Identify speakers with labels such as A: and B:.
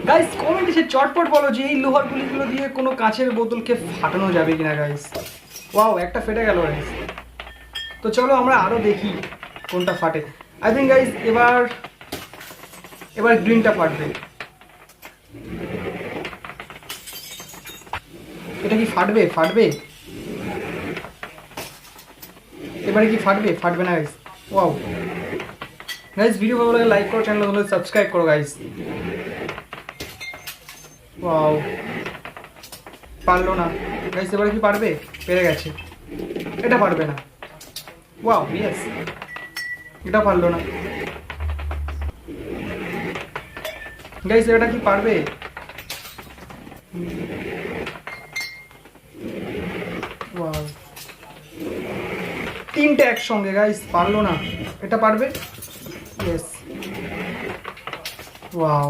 A: Guys comment এসে চটপট বলো যে এই লোহার গুলিগুলো দিয়ে কোনো কাঁচের বোতলকে ফাটানো যাবে কিনা গাইস। ওয়াও, একটা ফেটে গেল গাইস। তো চলো আমরা আরো দেখি কোনটা ফাটে। আই থিঙ্ক গাইস এবার এবার গ্রিনটা ফাটবে। এটা কি ফাটবে? ফাটবে এবারে কি ফাটবে? ফাটবে না গাইস। ওয়াও গাইস, ভিডিও ভালো লাগে লাইক করো, চ্যানেল হলে সাবস্ক্রাইব করো গাইস। ওয়াও, পারলো না গাইস। এবারে কি পারবে? পেরে গেছে। এটা পারবে না। ওয়াও ইয়েস, এটা পারলো না গাইস। এটা কি পারবে? ওয়াও, তিনটে একসঙ্গে গাইস, পারলো না। এটা পারবে? ইয়েস। ওয়াও।